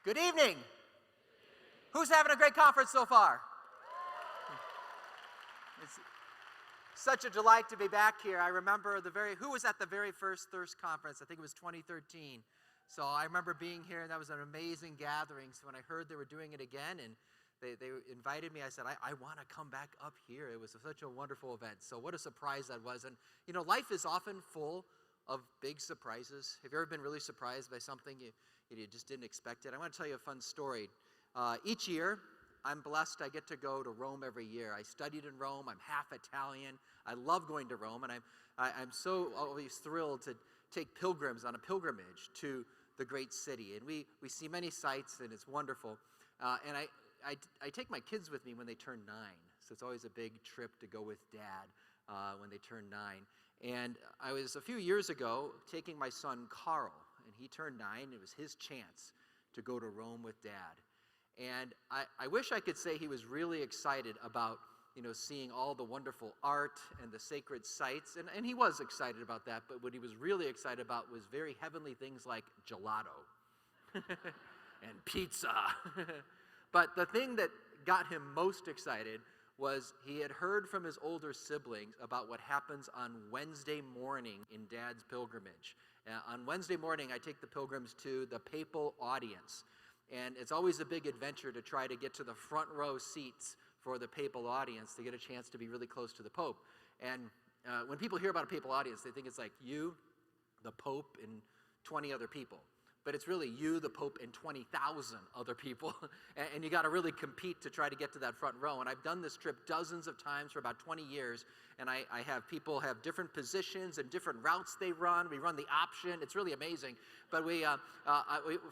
Good evening. Who's having a great conference so far? It's such a delight to be back here. I remember who was at the very first Thirst Conference? I think it was 2013. So I remember being here, and that was an amazing gathering. So when I heard they were doing it again, and they invited me, I said, I want to come back up here. It was such a wonderful event. So what a surprise that was. And, you know, life is often full of big surprises. Have you ever been really surprised by something you just didn't expect it? I want to tell you a fun story. Each year, I'm blessed I get to go to Rome every year. I studied in Rome. I'm half Italian. I love going to Rome, and I'm so always thrilled to take pilgrims on a pilgrimage to the great city. And we see many sights, and it's wonderful. And I take my kids with me when they turn 9. So it's always a big trip to go with Dad when they turn 9. And I was a few years ago taking my son Carl, and he turned 9. It was his chance to go to Rome with Dad. And I wish I could say he was really excited about, seeing all the wonderful art and the sacred sites. And he was excited about that, but what he was really excited about was very heavenly things like gelato and pizza. But the thing that got him most excited was he had heard from his older siblings about what happens on Wednesday morning in Dad's pilgrimage. On Wednesday morning, I take the pilgrims to the papal audience. And it's always a big adventure to try to get to the front row seats for the papal audience to get a chance to be really close to the Pope. And when people hear about a papal audience, they think it's like you, the Pope, and 20 other people. But it's really you, the Pope, and 20,000 other people. And you got to really compete to try to get to that front row. And I've done this trip dozens of times for about 20 years. And I have people have different positions and different routes they run. We run the option. It's really amazing. But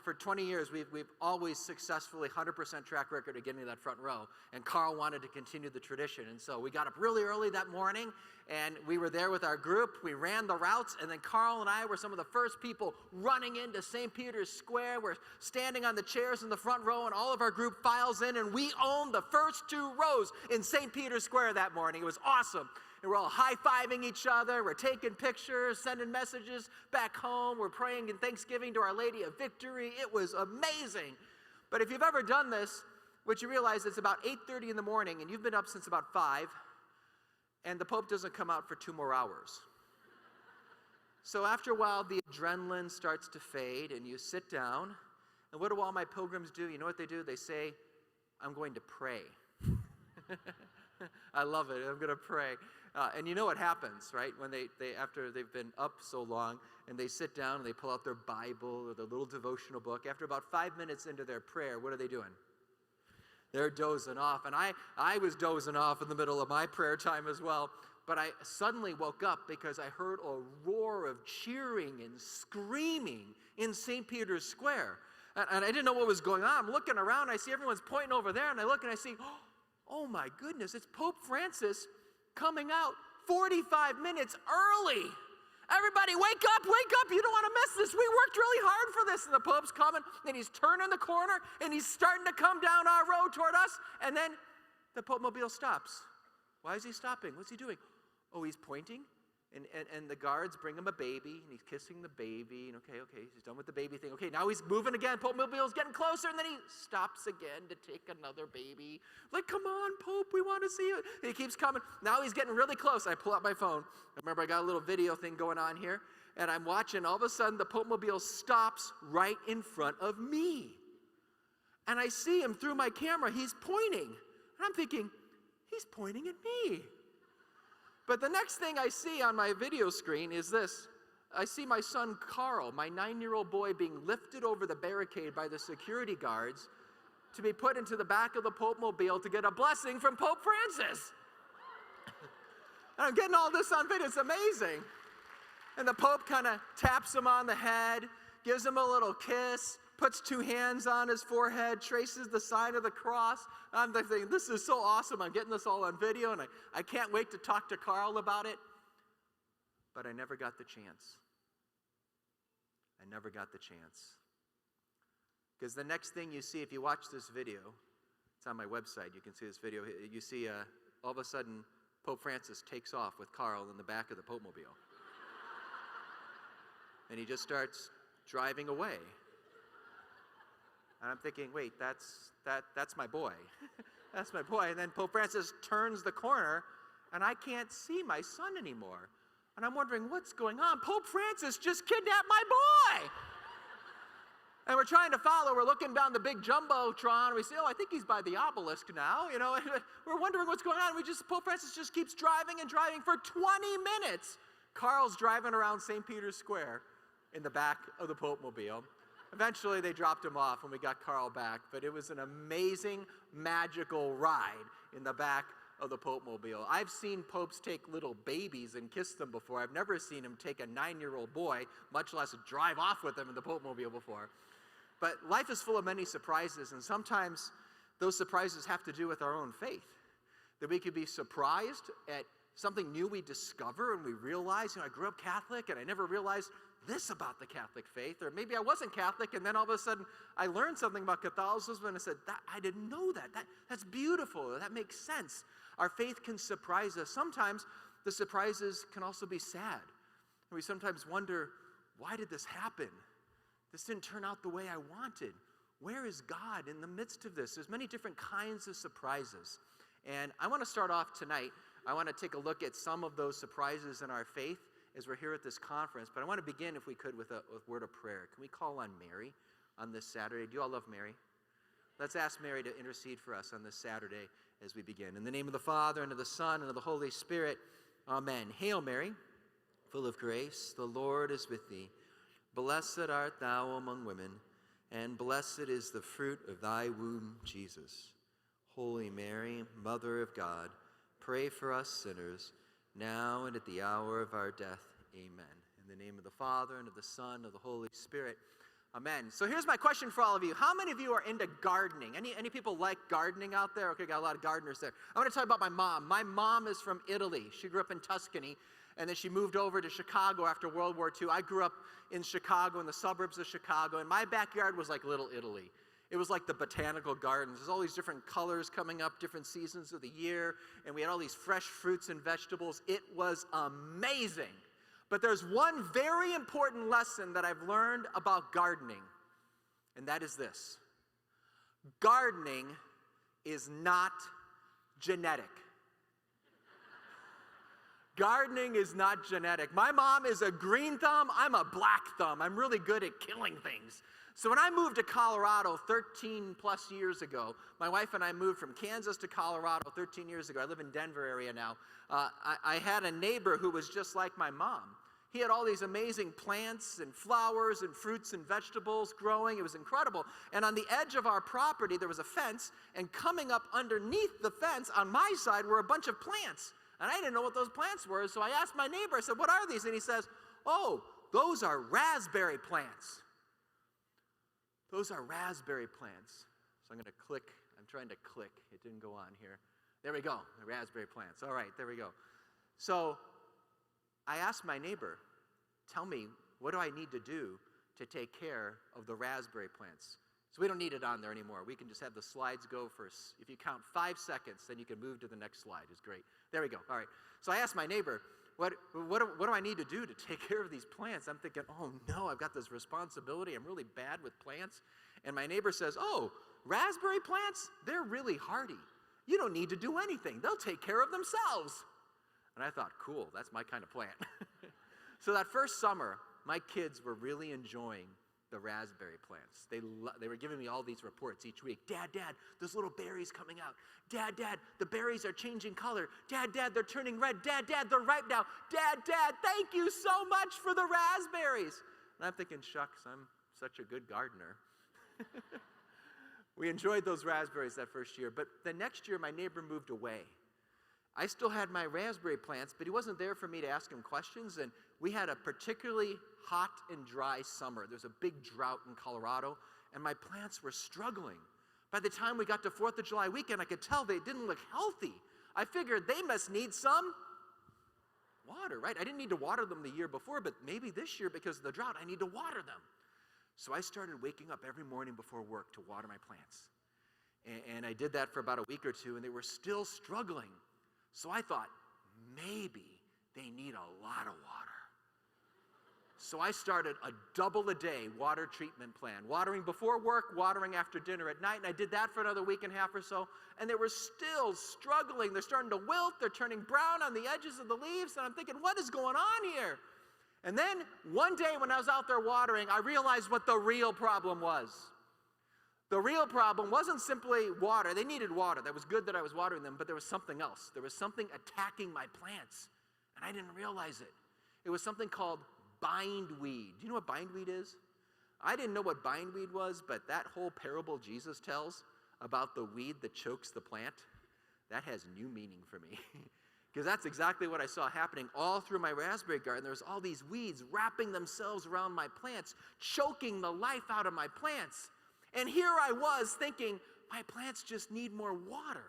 for 20 years, we've always successfully 100% track record of getting to that front row. And Carl wanted to continue the tradition. And so we got up really early that morning, and we were there with our group. We ran the routes, and then Carl and I were some of the first people running into St. Peter's Square. We're standing on the chairs in the front row, and all of our group files in, and we owned the first 2 rows in St. Peter's Square that morning. It was awesome. And we're all high-fiving each other. We're taking pictures, sending messages back home. We're praying in thanksgiving to Our Lady of Victory. It was amazing. But if you've ever done this, what you realize is about 8:30 in the morning, and you've been up since about 5, and the Pope doesn't come out for 2 more hours. So after a while, the adrenaline starts to fade, and you sit down. And what do all my pilgrims do? You know what they do? They say, I'm going to pray. I love it. I'm going to pray. And you know what happens, right? When they after they've been up so long, and they sit down and they pull out their Bible or their little devotional book. After about 5 minutes into their prayer, what are they doing? They're dozing off. And I was dozing off in the middle of my prayer time as well. But I suddenly woke up because I heard a roar of cheering and screaming in St. Peter's Square. And I didn't know what was going on. I'm looking around. I see everyone's pointing over there. And I look and I see, oh my goodness, it's Pope Francis coming out 45 minutes early. Everybody, wake up, you don't want to miss this. We worked really hard for this. And the Pope's coming, and he's turning the corner, and he's starting to come down our road toward us, and then the Pope Mobile stops. Why is he stopping? What's he doing? Oh, he's pointing, and the guards bring him a baby, and he's kissing the baby, and okay, he's done with the baby thing. Okay, now he's moving again. Pope Mobile's getting closer, and then he stops again to take another baby. Like, come on, Pope, we want to see it. And he keeps coming. Now he's getting really close. I pull out my phone. Remember, I got a little video thing going on here, and I'm watching. All of a sudden, the Pope Mobile stops right in front of me. And I see him through my camera. He's pointing. And I'm thinking, he's pointing at me. But the next thing I see on my video screen is this. I see my son Carl, my 9-year-old boy, being lifted over the barricade by the security guards to be put into the back of the Pope Mobile to get a blessing from Pope Francis. And I'm getting all this on video. It's amazing. And the Pope kind of taps him on the head, gives him a little kiss, puts 2 hands on his forehead, traces the sign of the cross. I'm thinking, this is so awesome. I'm getting this all on video, and I can't wait to talk to Carl about it. But I never got the chance. I never got the chance. Because the next thing you see, if you watch this video, it's on my website, you can see this video, you see all of a sudden Pope Francis takes off with Carl in the back of the Pope Mobile. And he just starts driving away. And I'm thinking, wait, that's my boy. That's my boy. And then Pope Francis turns the corner, and I can't see my son anymore. And I'm wondering, what's going on? Pope Francis just kidnapped my boy. And we're trying to follow. We're looking down the big jumbotron. We say, oh, I think he's by the obelisk now. And we're wondering what's going on. Pope Francis just keeps driving and driving for 20 minutes. Carl's driving around St. Peter's Square in the back of the Pope Mobile. Eventually, they dropped him off and we got Carl back. But it was an amazing, magical ride in the back of the Pope Mobile. I've seen popes take little babies and kiss them before. I've never seen him take a 9-year-old boy, much less drive off with him in the Pope Mobile before. But life is full of many surprises, and sometimes those surprises have to do with our own faith. That we could be surprised at something new we discover and we realize, I grew up Catholic and I never realized this about the Catholic faith. Or maybe I wasn't Catholic and then all of a sudden I learned something about Catholicism and I said, I didn't know that. That's beautiful. That makes sense. Our faith can surprise us. Sometimes the surprises can also be sad. And we sometimes wonder, why did this happen? This didn't turn out the way I wanted. Where is God in the midst of this? There's many different kinds of surprises. And I want to start off tonight. I want to take a look at some of those surprises in our faith as we're here at this conference. But I want to begin, if we could, with a word of prayer. Can we call on Mary on this Saturday? Do you all love Mary? Let's ask Mary to intercede for us on this Saturday as we begin. In the name of the Father, and of the Son, and of the Holy Spirit, amen. Hail Mary, full of grace, the Lord is with thee. Blessed art thou among women, and blessed is the fruit of thy womb, Jesus. Holy Mary, Mother of God, pray for us sinners, now and at the hour of our death. Amen. In the name of the Father, and of the Son, and of the Holy Spirit. Amen. So here's my question for all of you. How many of you are into gardening? Any people like gardening out there? Okay, got a lot of gardeners there. I want to tell you about my mom. My mom is from Italy. She grew up in Tuscany, and then she moved over to Chicago after World War II. I grew up in Chicago, in the suburbs of Chicago, and my backyard was like Little Italy. It was like the botanical gardens. There's all these different colors coming up, different seasons of the year, and we had all these fresh fruits and vegetables. It was amazing. But there's one very important lesson that I've learned about gardening, and that is this. Gardening is not genetic. Gardening is not genetic. My mom is a green thumb. I'm a black thumb. I'm really good at killing things. So when I moved to Colorado 13 plus years ago, my wife and I moved from Kansas to Colorado 13 years ago. I live in Denver area now. I had a neighbor who was just like my mom. He had all these amazing plants and flowers and fruits and vegetables growing. It was incredible. And on the edge of our property, there was a fence, and coming up underneath the fence on my side were a bunch of plants. And I didn't know what those plants were, so I asked my neighbor, I said, what are these? And he says, oh, those are raspberry plants. Those are raspberry plants. So I'm going to click. I'm trying to click. It didn't go on here. There we go, the raspberry plants. All right, there we go. So I asked my neighbor, tell me, what do I need to do to take care of the raspberry plants? So we don't need it on there anymore. We can just have the slides go for, if you count 5 seconds, then you can move to the next slide. It's great. There we go. All right. So I asked my neighbor, what do I need to do to take care of these plants? I'm thinking, oh no, I've got this responsibility. I'm really bad with plants. And my neighbor says, oh, raspberry plants, they're really hardy. You don't need to do anything. They'll take care of themselves. And I thought, cool, that's my kind of plant. So that first summer, my kids were really enjoying the raspberry plants. They were giving me all these reports each week. Dad, there's little berries coming out. Dad, the berries are changing color. Dad, they're turning red. Dad, they're ripe now. Dad, thank you so much for the raspberries. And I'm thinking, shucks, I'm such a good gardener. We enjoyed those raspberries that first year, but the next year my neighbor moved away. I still had my raspberry plants, but he wasn't there for me to ask him questions, and we had a particularly hot and dry summer. There was a big drought in Colorado, and my plants were struggling. By the time we got to 4th of July weekend, I could tell they didn't look healthy. I figured they must need some water, right? I didn't need to water them the year before, but maybe this year, because of the drought, I need to water them. So I started waking up every morning before work to water my plants. And I did that for about a week or two, and they were still struggling. So I thought, maybe they need a lot of water. So I started a double-a-day water treatment plan. Watering before work, watering after dinner at night. And I did that for another week and a half or so. And they were still struggling. They're starting to wilt. They're turning brown on the edges of the leaves. And I'm thinking, what is going on here? And then one day when I was out there watering, I realized what the real problem was. The real problem wasn't simply water. They needed water. That was good that I was watering them, but there was something else. There was something attacking my plants, and I didn't realize it. It was something called bindweed. Do you know what bindweed is? I didn't know what bindweed was, but that whole parable Jesus tells about the weed that chokes the plant, that has new meaning for me. Because that's exactly what I saw happening all through my raspberry garden. There was all these weeds wrapping themselves around my plants, choking the life out of my plants. And here I was thinking, my plants just need more water.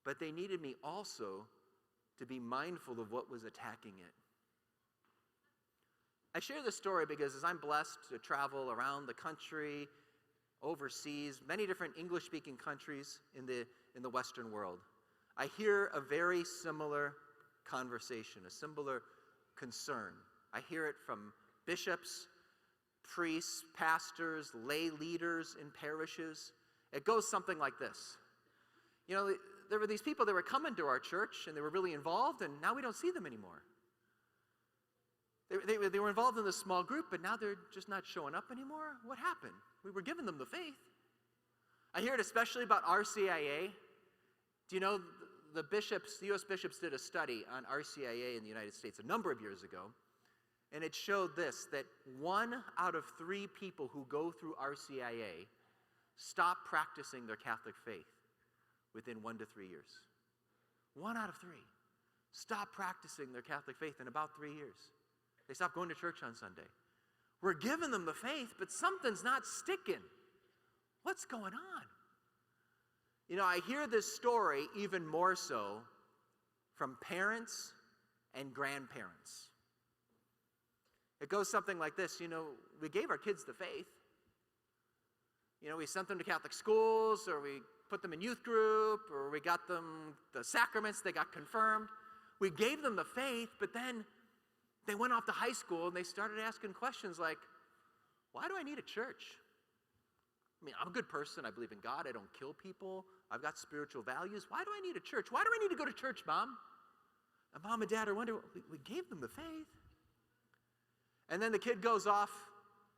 But they needed me also to be mindful of what was attacking it. I share this story because as I'm blessed to travel around the country, overseas, many different English-speaking countries in the Western world, I hear a very similar conversation, a similar concern. I hear it from bishops, priests, pastors, lay leaders in parishes. It goes something like this. You know, there were these people that were coming to our church and they were really involved, and now we don't see them anymore. They were involved in this small group, but now they're just not showing up anymore. What happened? We were giving them the faith. I hear it especially about RCIA. Do you know the U.S. bishops did a study on RCIA in the United States a number of years ago, and it showed this, that 1 out of 3 people who go through RCIA stop practicing their Catholic faith within 1 to 3 years. 1 out of 3 stop practicing their Catholic faith in about 3 years. They stop going to church on Sunday. We're giving them the faith, but something's not sticking. What's going on? You know, I hear this story even more so from parents and grandparents. It goes something like this. You know, we gave our kids the faith. You know, we sent them to Catholic schools, or we put them in youth group, or we got them the sacraments, they got confirmed. We gave them the faith, but then they went off to high school and they started asking questions like, why do I need a church? I mean, I'm a good person. I believe in God. I don't kill people. I've got spiritual values. Why do I need a church? Why do I need to go to church, Mom? And Mom and Dad are wondering, we gave them the faith. And then the kid goes off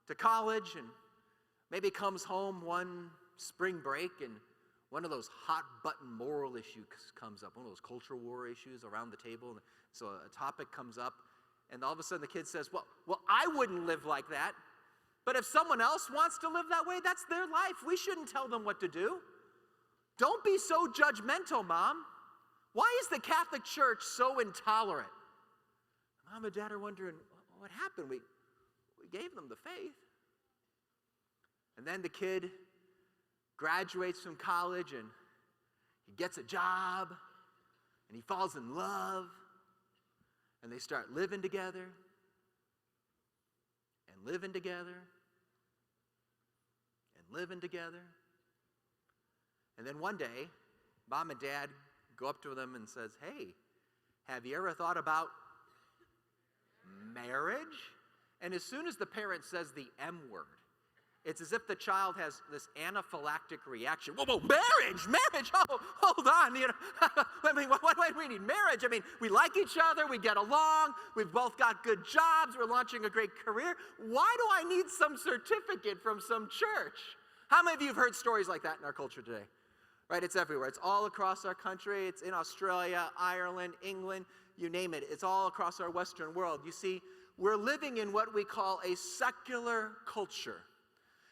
to college and maybe comes home one spring break and one of those hot button moral issues comes up, one of those culture war issues around the table. And so a topic comes up, and all of a sudden the kid says, well, I wouldn't live like that. But if someone else wants to live that way, that's their life. We shouldn't tell them what to do. Don't be so judgmental, Mom. Why is the Catholic Church so intolerant? Mom and Dad are wondering, what happened? We gave them the faith. And then the kid graduates from college and he gets a job and he falls in love and they start living together and living together and living together. And then one day, Mom and Dad go up to them and says, hey, have you ever thought about marriage? And as soon as the parent says the M word, it's as if the child has this anaphylactic reaction. Whoa, marriage, oh, hold on. You know, I mean, why do we need marriage? I mean, we like each other, we get along, we've both got good jobs, we're launching a great career. Why do I need some certificate from some church? How many of you have heard stories like that in our culture today? Right, it's everywhere. It's all across our country. It's in Australia, Ireland, England, you name it. It's all across our Western world. You see, we're living in what we call a secular culture.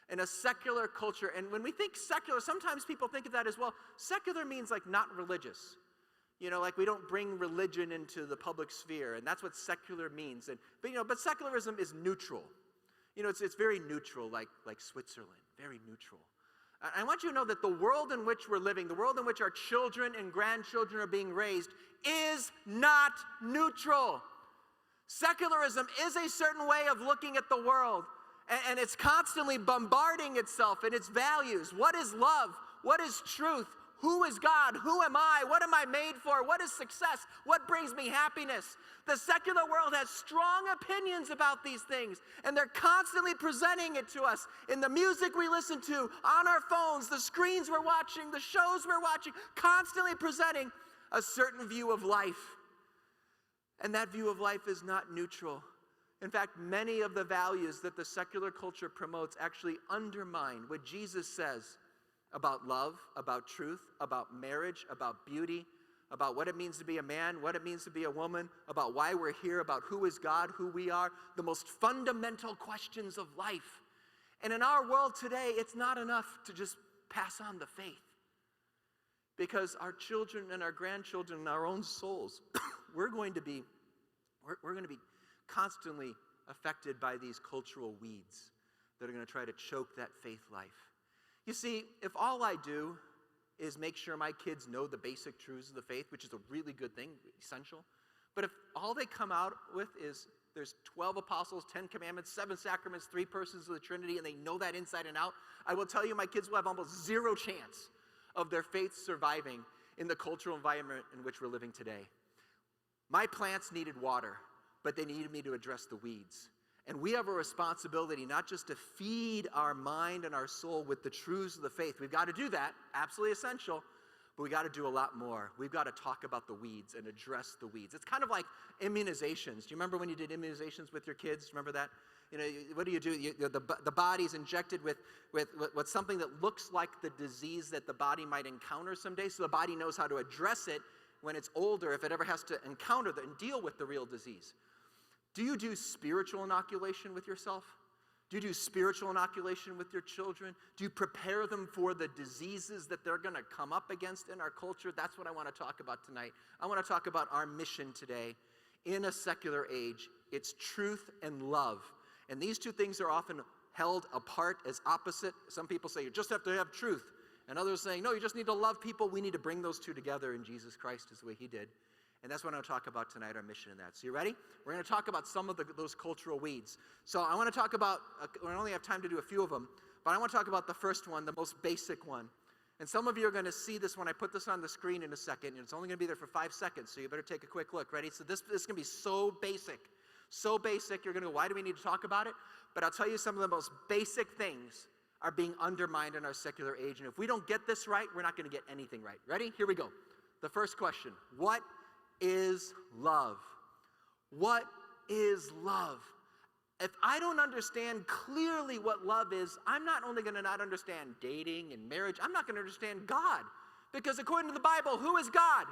In a secular culture, and when we think secular, sometimes people think of that as, well, secular means like not religious. You know, like we don't bring religion into the public sphere, and that's what secular means. But secularism is neutral. You know, it's very neutral, like Switzerland, very neutral. I want you to know that the world in which we're living, the world in which our children and grandchildren are being raised, is not neutral. Secularism is a certain way of looking at the world, and it's constantly bombarding itself in its values. What is love? What is truth? Who is God? Who am I? What am I made for? What is success? What brings me happiness? The secular world has strong opinions about these things, and they're constantly presenting it to us in the music we listen to, on our phones, the screens we're watching, the shows we're watching, constantly presenting a certain view of life. And that view of life is not neutral. In fact, many of the values that the secular culture promotes actually undermine what Jesus says about love, about truth, about marriage, about beauty, about what it means to be a man, what it means to be a woman, about why we're here, about who is God, who we are, the most fundamental questions of life. And in our world today, it's not enough to just pass on the faith. Because our children and our grandchildren and our own souls, we're going to be constantly affected by these cultural weeds that are going to try to choke that faith life. You see, if all I do is make sure my kids know the basic truths of the faith, which is a really good thing, essential, but if all they come out with is there's 12 apostles, 10 commandments, 7 sacraments, 3 persons of the Trinity, and they know that inside and out, I will tell you my kids will have almost zero chance of their faith surviving in the cultural environment in which we're living today. My plants needed water, but they needed me to address the weeds. And we have a responsibility not just to feed our mind and our soul with the truths of the faith. We've got to do that, absolutely essential, but we got to do a lot more. We've got to talk about the weeds and address the weeds. It's kind of like immunizations. Do you remember when you did immunizations with your kids? Remember that? You know, what do? The body's injected with something that looks like the disease that the body might encounter someday, so the body knows how to address it when it's older, if it ever has to encounter and deal with the real disease. Do you do spiritual inoculation with yourself? Do you do spiritual inoculation with your children? Do you prepare them for the diseases that they're going to come up against in our culture? That's what I want to talk about tonight. I want to talk about our mission today in a secular age. It's truth and love. And these two things are often held apart as opposite. Some people say you just have to have truth. And others saying, no, you just need to love people. We need to bring those two together in Jesus Christ is the way he did. And that's what I'm going to talk about tonight, our mission in that. So you ready? We're going to talk about some of those cultural weeds. So I want to talk about, we only have time to do a few of them, but I want to talk about the first one, the most basic one. And some of you are going to see this when I put this on the screen in a second, and it's only going to be there for 5 seconds, so you better take a quick look. Ready? So this is going to be so basic. So basic, you're going to go, why do we need to talk about it? But I'll tell you some of the most basic things are being undermined in our secular age. And if we don't get this right, we're not going to get anything right. Ready? Here we go. The first question, what is love? What is love? If I don't understand clearly what love is, I'm not only going to not understand dating and marriage, I'm not going to understand God. Because according to the Bible, who is God?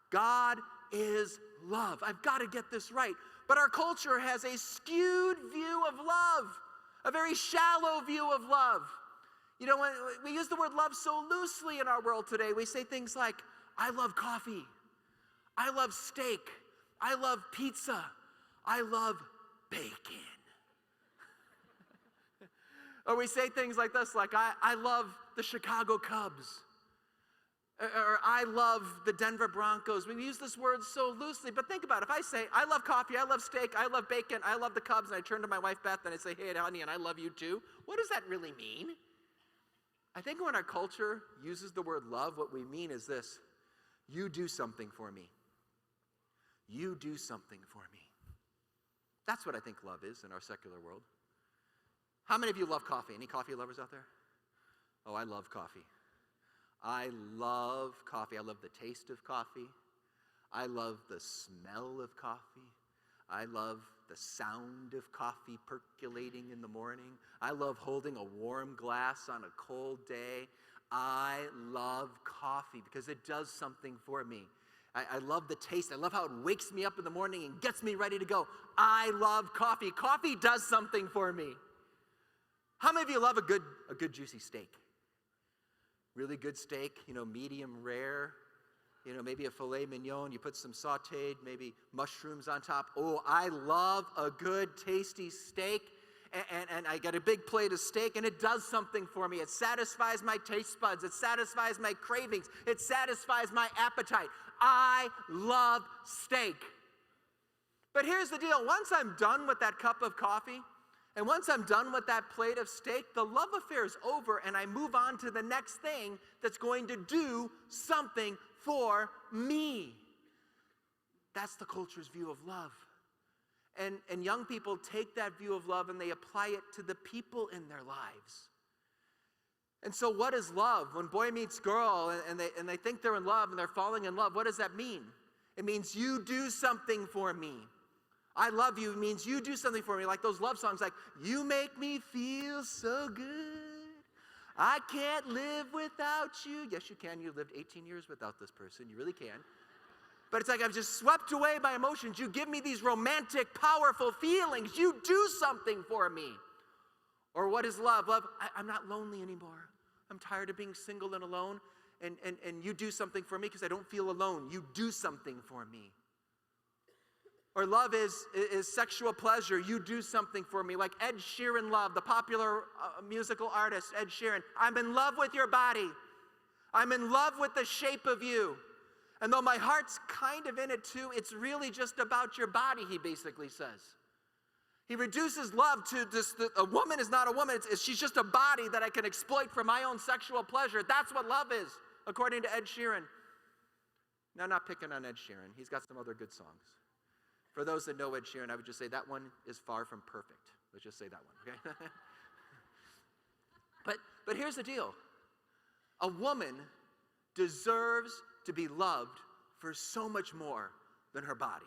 God is love. I've got to get this right. But our culture has a skewed view of love, a very shallow view of love. You know, when we use the word love so loosely in our world today, we say things like, I love coffee. I love steak. I love pizza. I love bacon. Or we say things like this, like, I love the Chicago Cubs. Or I love the Denver Broncos. We use this word so loosely, but think about it. If I say, I love coffee, I love steak, I love bacon, I love the Cubs, and I turn to my wife, Beth, and I say, hey, honey, and I love you too, what does that really mean? I think when our culture uses the word love, what we mean is this: you do something for me. You do something for me. That's what I think love is in our secular world. How many of you love coffee? Any coffee lovers out there? Oh, I love coffee. I love coffee. I love the taste of coffee. I love the smell of coffee. I love the sound of coffee percolating in the morning. I love holding a warm glass on a cold day. I love coffee because it does something for me. I love the taste. I love how it wakes me up in the morning and gets me ready to go. I love coffee. Coffee does something for me. How many of you love a good juicy steak? Really good steak, medium rare, maybe a filet mignon. You put some sauteed, maybe mushrooms on top. Oh, I love a good tasty steak. And I get a big plate of steak, and it does something for me. It satisfies my taste buds. It satisfies my cravings. It satisfies my appetite. I love steak. But here's the deal. Once I'm done with that cup of coffee, And once I'm done with that plate of steak, the love affair is over and I move on to the next thing that's going to do something for me. That's the culture's view of love. And young people take that view of love and they apply it to the people in their lives. And so what is love? When boy meets girl and they think they're in love and they're falling in love, what does that mean? It means you do something for me. I love you means you do something for me. Like those love songs like, you make me feel so good. I can't live without you. Yes, you can. You lived 18 years without this person. You really can. But it's like I'm just swept away by emotions. You give me these romantic, powerful feelings. You do something for me. Or what is love? Love, I'm not lonely anymore. I'm tired of being single and alone. And you do something for me because I don't feel alone. You do something for me. Or love is sexual pleasure. You do something for me. Like Ed Sheeran love, the popular musical artist, Ed Sheeran. I'm in love with your body. I'm in love with the shape of you. And though my heart's kind of in it too, it's really just about your body, he basically says. He reduces love to this, a woman is not a woman, she's just a body that I can exploit for my own sexual pleasure. That's what love is, according to Ed Sheeran. Now, not picking on Ed Sheeran. He's got some other good songs. For those that know Ed Sheeran, I would just say that one is far from perfect. Let's just say that one, okay? But here's the deal. A woman deserves to be loved for so much more than her body.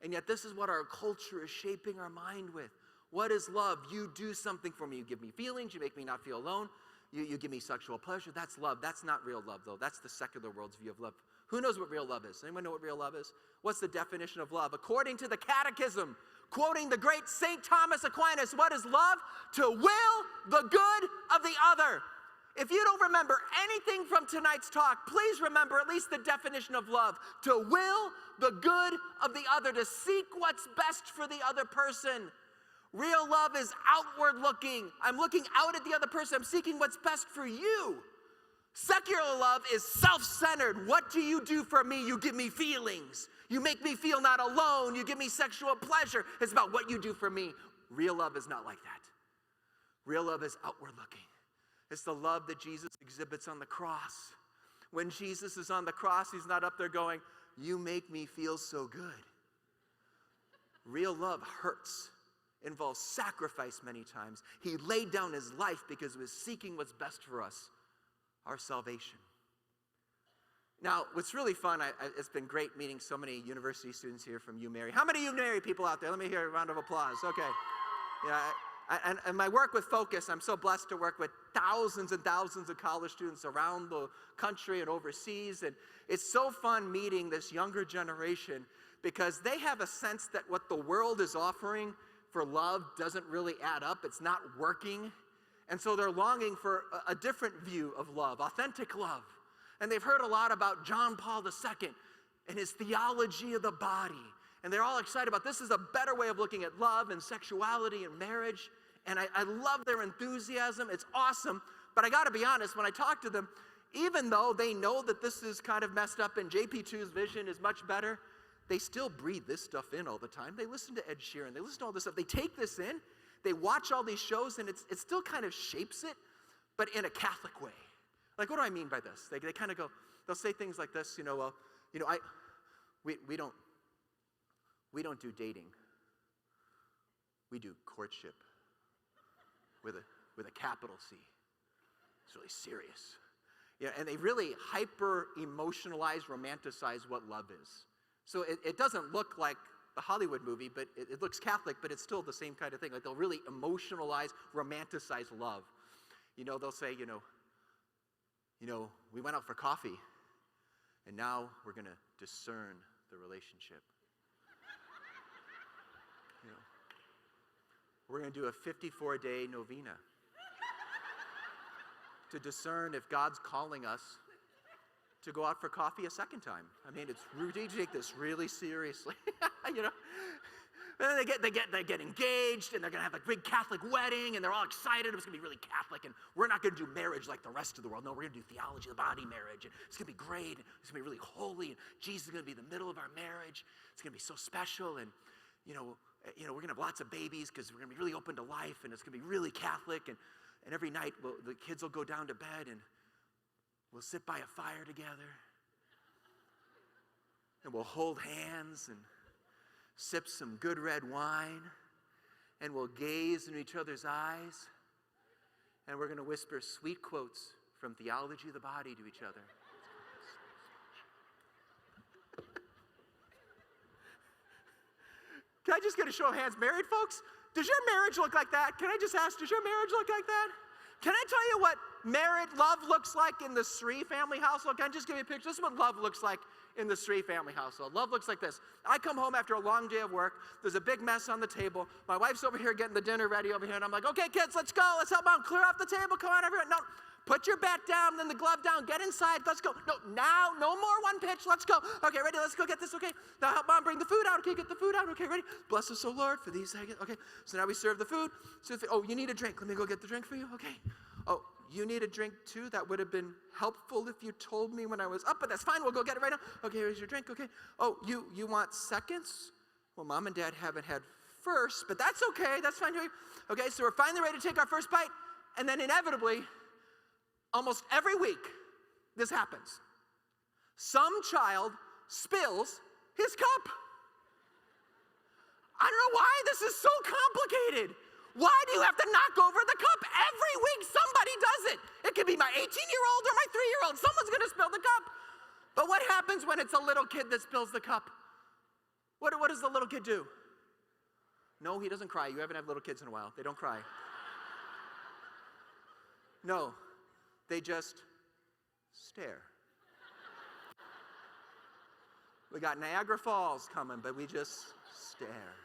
And yet this is what our culture is shaping our mind with. What is love? You do something for me. You give me feelings. You make me not feel alone. You give me sexual pleasure. That's love. That's not real love, though. That's the secular world's view of love. Who knows what real love is? Anyone know what real love is? What's the definition of love? According to the Catechism, quoting the great St. Thomas Aquinas, what is love? To will the good of the other. If you don't remember anything from tonight's talk, please remember at least the definition of love. To will the good of the other, to seek what's best for the other person. Real love is outward looking. I'm looking out at the other person. I'm seeking what's best for you. Secular love is self-centered. What do you do for me? You give me feelings. You make me feel not alone. You give me sexual pleasure. It's about what you do for me. Real love is not like that. Real love is outward looking. It's the love that Jesus exhibits on the cross. When Jesus is on the cross, he's not up there going, you make me feel so good. Real love hurts, involves sacrifice many times. He laid down his life because he was seeking what's best for us, our salvation. Now, what's really fun, it's been great meeting so many university students here from UMary. How many UMary people out there? Let me hear a round of applause. Okay. Yeah. And my work with Focus, I'm so blessed to work with thousands and thousands of college students around the country and overseas. And it's so fun meeting this younger generation because they have a sense that what the world is offering for love doesn't really add up. It's not working. And so they're longing for a different view of love, authentic love. And they've heard a lot about John Paul II and his theology of the body. And they're all excited about this is a better way of looking at love and sexuality and marriage. And I love their enthusiasm. It's awesome. But I got to be honest, when I talk to them, even though they know that this is kind of messed up and JP2's vision is much better, they still breathe this stuff in all the time. They listen to Ed Sheeran. They listen to all this stuff. They take this in. They watch all these shows, and it still kind of shapes it, but in a Catholic way. Like, what do I mean by this? They kind of go, they'll say things like this, we don't do dating. We do courtship with a capital C. It's really serious. Yeah, and they really hyper-emotionalize, romanticize what love is. So it doesn't look like the Hollywood movie, but it looks Catholic, but it's still the same kind of thing. Like they'll really emotionalize, romanticize love. They'll say, we went out for coffee, and now we're going to discern the relationship. We're going to do a 54-day novena to discern if God's calling us to go out for coffee a second time. I mean, it's routine to take this really seriously, And then they get engaged, and they're going to have a big Catholic wedding, and they're all excited. It's going to be really Catholic, and we're not going to do marriage like the rest of the world. No, we're going to do theology of the body marriage, and it's going to be great. It's going to be really holy, and Jesus is going to be in the middle of our marriage. It's going to be so special, and we're going to have lots of babies because we're going to be really open to life, and it's going to be really Catholic. And every night, the kids will go down to bed, and we'll sit by a fire together. And we'll hold hands and sip some good red wine. And we'll gaze into each other's eyes. And we're going to whisper sweet quotes from Theology of the Body to each other. Can I just get a show of hands? Married folks, does your marriage look like that? Can I just ask, does your marriage look like that? Can I tell you what married love looks like in the Sri family household? Can I just give you a picture? This is what love looks like in the Sri family household. Love looks like this. I come home after a long day of work. There's a big mess on the table. My wife's over here getting the dinner ready over here. And I'm like, okay, kids, let's go. Let's help Mom clear off the table. Come on, everyone. No, put your bat down, then the glove down. Get inside. Let's go. No, now, no more one pitch. Let's go. Okay, ready? Let's go get this. Okay. Now help Mom bring the food out. Okay, get the food out. Okay, ready? Bless us, O Lord, for these seconds. Okay, so now we serve the food. Oh, you need a drink. Let me go get the drink for you. Okay. Oh, you need a drink too? That would have been helpful if you told me when I was up, but that's fine. We'll go get it right now. Okay, here's your drink. Okay. Oh, you want seconds? Well, Mom and Dad haven't had first, but that's okay. That's fine. Okay, so we're finally ready to take our first bite, and then inevitably, almost every week, this happens. Some child spills his cup. I don't know why this is so complicated. Why do you have to knock over the cup? Every week somebody does it. It could be my 18-year-old or my 3-year-old. Someone's going to spill the cup. But what happens when it's a little kid that spills the cup? What does the little kid do? No, he doesn't cry. You haven't had little kids in a while. They don't cry. No, they just stare. We got Niagara Falls coming, but we just stare.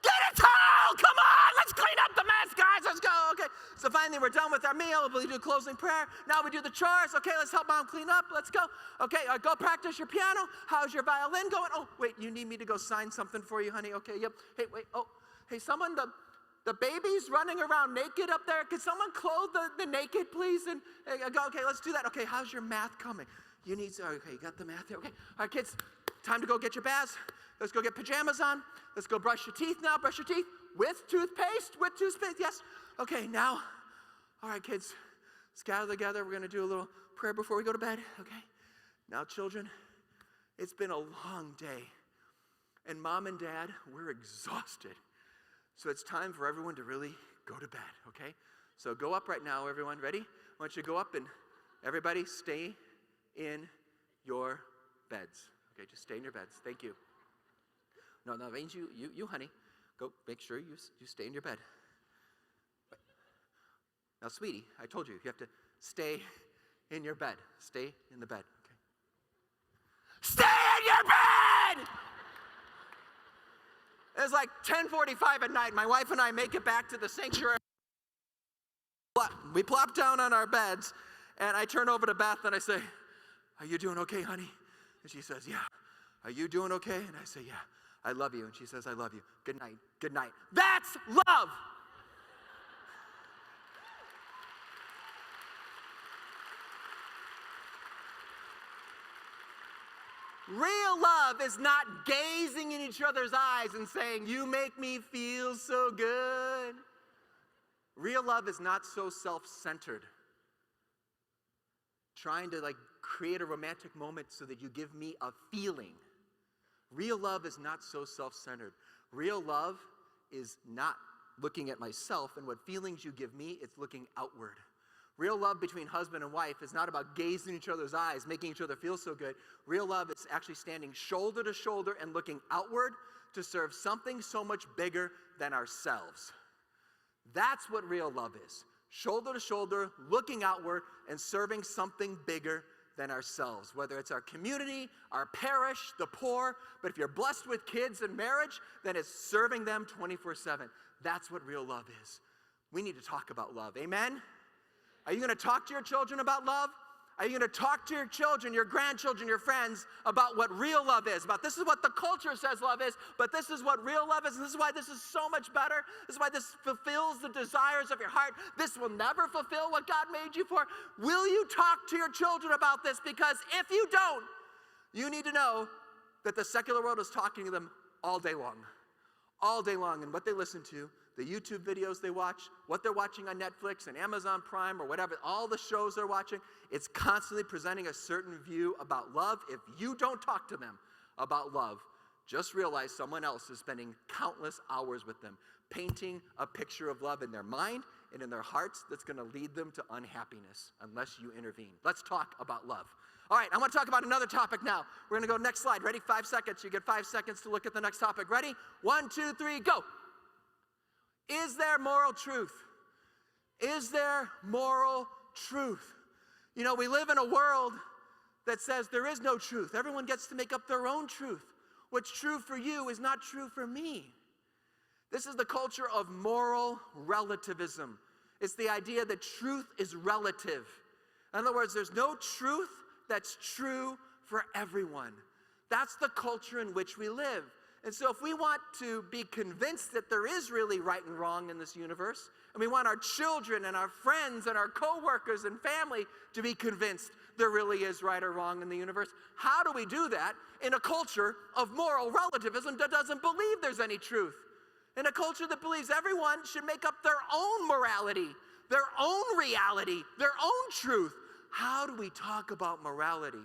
Get a towel! Come on! Let's clean up the mess, guys! Let's go! Okay, so finally we're done with our meal. We do a closing prayer. Now we do the chores. Okay, let's help Mom clean up. Let's go. Okay, go practice your piano. How's your violin going? Oh, wait, you need me to go sign something for you, honey? Okay, yep. Hey, wait, oh, hey, someone, the baby's running around naked up there. Could someone clothe the naked, please? And go, okay, let's do that. Okay, how's your math coming? Okay, you got the math here. Okay, all right, kids, time to go get your baths. Let's go get pajamas on. Let's go brush your teeth now. Brush your teeth with toothpaste. With toothpaste, yes. Okay, now, all right, kids, let's gather together. We're going to do a little prayer before we go to bed. Okay, now, children, it's been a long day. And Mom and Dad, we're exhausted. So it's time for everyone to really go to bed, okay? So go up right now, everyone. Ready? I want you to go up and everybody stay in your beds. Okay, just stay in your beds. Thank you. No, that means you, honey, go make sure you stay in your bed. Now, sweetie, I told you have to stay in your bed. Stay in the bed, okay? Stay in your bed! It's like 10:45 at night. My wife and I make it back to the sanctuary. We plop down on our beds, and I turn over to Beth and I say, "Are you doing okay, honey?" And she says, "Yeah." "Are you doing okay?" And I say, "Yeah." "I love you." And she says, "I love you." Good night. Good night. That's love. Real love is not gazing in each other's eyes and saying, "You make me feel so good." Real love is not so self-centered, trying to create a romantic moment so that you give me a feeling. Real love is not so self-centered. Real love is not looking at myself and what feelings you give me, it's looking outward. Real love between husband and wife is not about gazing in each other's eyes, making each other feel so good. Real love is actually standing shoulder to shoulder and looking outward to serve something so much bigger than ourselves. That's what real love is. Shoulder to shoulder, looking outward, and serving something bigger than ourselves. Whether it's our community, our parish, the poor, but if you're blessed with kids and marriage, then it's serving them 24/7. That's what real love is. We need to talk about love. Amen? Are you going to talk to your children about love? Are you going to talk to your children, your grandchildren, your friends about what real love is? About this is what the culture says love is, but this is what real love is, and this is why this is so much better. This is why this fulfills the desires of your heart. This will never fulfill what God made you for. Will you talk to your children about this? Because if you don't, you need to know that the secular world is talking to them all day long. all day long, and what they listen to, the YouTube videos they watch, what they're watching on Netflix and Amazon Prime or whatever, all the shows they're watching, it's constantly presenting a certain view about love. If you don't talk to them about love, just realize someone else is spending countless hours with them, painting a picture of love in their mind and in their hearts that's going to lead them to unhappiness unless you intervene. Let's talk about love. All right, I want to talk about another topic now. We're going to go next slide. Ready? 5 seconds. You get 5 seconds to look at the next topic. Ready? 1, 2, 3, go. Is there moral truth? Is there moral truth? You know, we live in a world that says there is no truth. Everyone gets to make up their own truth. What's true for you is not true for me. This is the culture of moral relativism. It's the idea that truth is relative. In other words, there's no truth that's true for everyone. That's the culture in which we live. And so if we want to be convinced that there is really right and wrong in this universe, and we want our children and our friends and our coworkers and family to be convinced there really is right or wrong in the universe, how do we do that in a culture of moral relativism that doesn't believe there's any truth? In a culture that believes everyone should make up their own morality, their own reality, their own truth. How do we talk about morality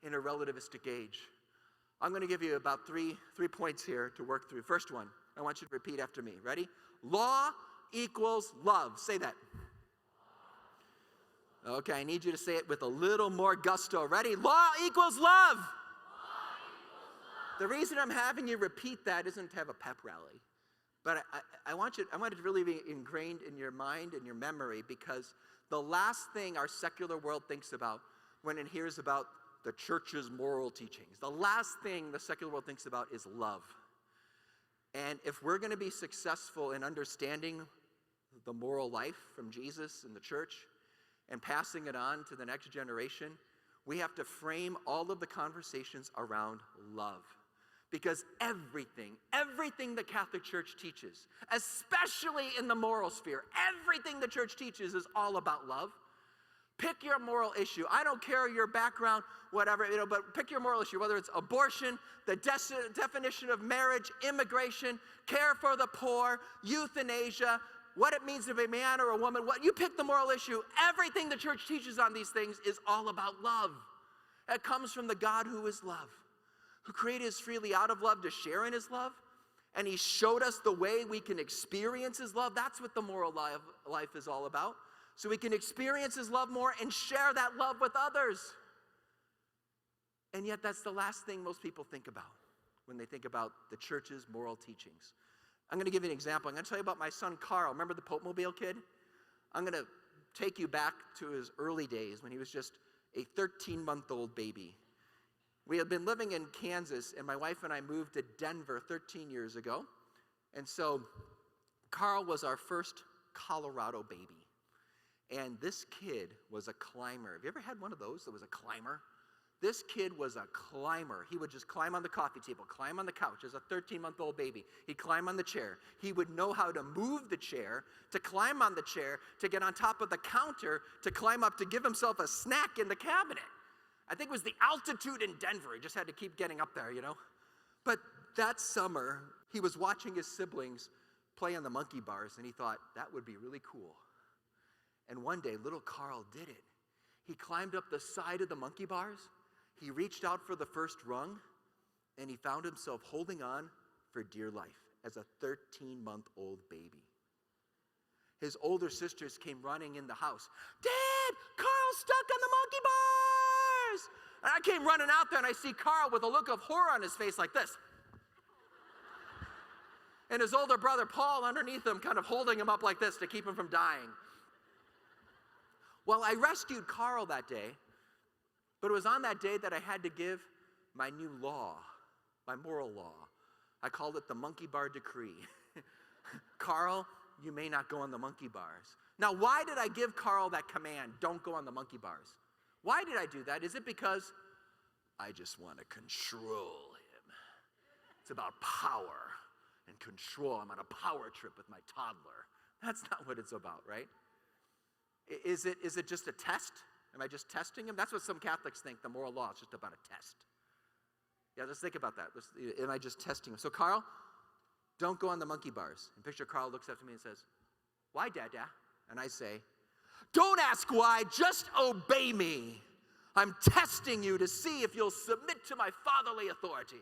in a relativistic age? I'm going to give you about three points here to work through. First one, I want you to repeat after me. Ready? Law equals love. Say that. Okay, I need you to say it with a little more gusto. Ready? Law equals love. The reason I'm having you repeat that isn't to have a pep rally. But I want it to really be ingrained in your mind and your memory, because the last thing our secular world thinks about when it hears about the church's moral teachings, the last thing the secular world thinks about is love. And if we're going to be successful in understanding the moral life from Jesus and the church and passing it on to the next generation, we have to frame all of the conversations around love. Because everything the Catholic Church teaches, especially in the moral sphere, everything the church teaches is all about love. Pick your moral issue. I don't care your background, whatever, but pick your moral issue, whether it's abortion, the definition of marriage, immigration, care for the poor, euthanasia, what it means to be a man or a woman. What you pick the moral issue, everything the church teaches on these things is all about love. It comes from the God who is love, who created us freely out of love to share in his love. And he showed us the way we can experience his love. That's what the moral life is all about. So we can experience his love more and share that love with others. And yet that's the last thing most people think about when they think about the church's moral teachings. I'm going to give you an example. I'm going to tell you about my son Carl. Remember the Pope Mobile kid? I'm going to take you back to his early days when he was just a 13-month-old baby. We had been living in Kansas, and my wife and I moved to Denver 13 years ago. And so Carl was our first Colorado baby. And this kid was a climber. Have you ever had one of those that was a climber? This kid was a climber. He would just climb on the coffee table, climb on the couch as a 13-month-old baby. He'd climb on the chair. He would know how to move the chair, to climb on the chair, to get on top of the counter, to climb up, to give himself a snack in the cabinet. I think it was the altitude in Denver. He just had to keep getting up there, But that summer, he was watching his siblings play on the monkey bars, and he thought, that would be really cool. And one day, little Carl did it. He climbed up the side of the monkey bars. He reached out for the first rung, and he found himself holding on for dear life as a 13-month-old baby. His older sisters came running in the house. Dad, Carl's stuck on the monkey bars! And I came running out there, and I see Carl with a look of horror on his face like this. And his older brother, Paul, underneath him, kind of holding him up like this to keep him from dying. Well, I rescued Carl that day, but it was on that day that I had to give my new law, my moral law. I called it the monkey bar decree. Carl, you may not go on the monkey bars. Now, why did I give Carl that command, don't go on the monkey bars? Why did I do that? Is it because I just want to control him? It's about power and control. I'm on a power trip with my toddler. That's not what it's about, right? Is it just a test? Am I just testing him? That's what some Catholics think. The moral law is just about a test. Yeah, let's think about that. Am I just testing him? So, Carl, don't go on the monkey bars. And picture Carl looks up to me and says, why, Dada? And I say, don't ask why, just obey me. I'm testing you to see if you'll submit to my fatherly authority.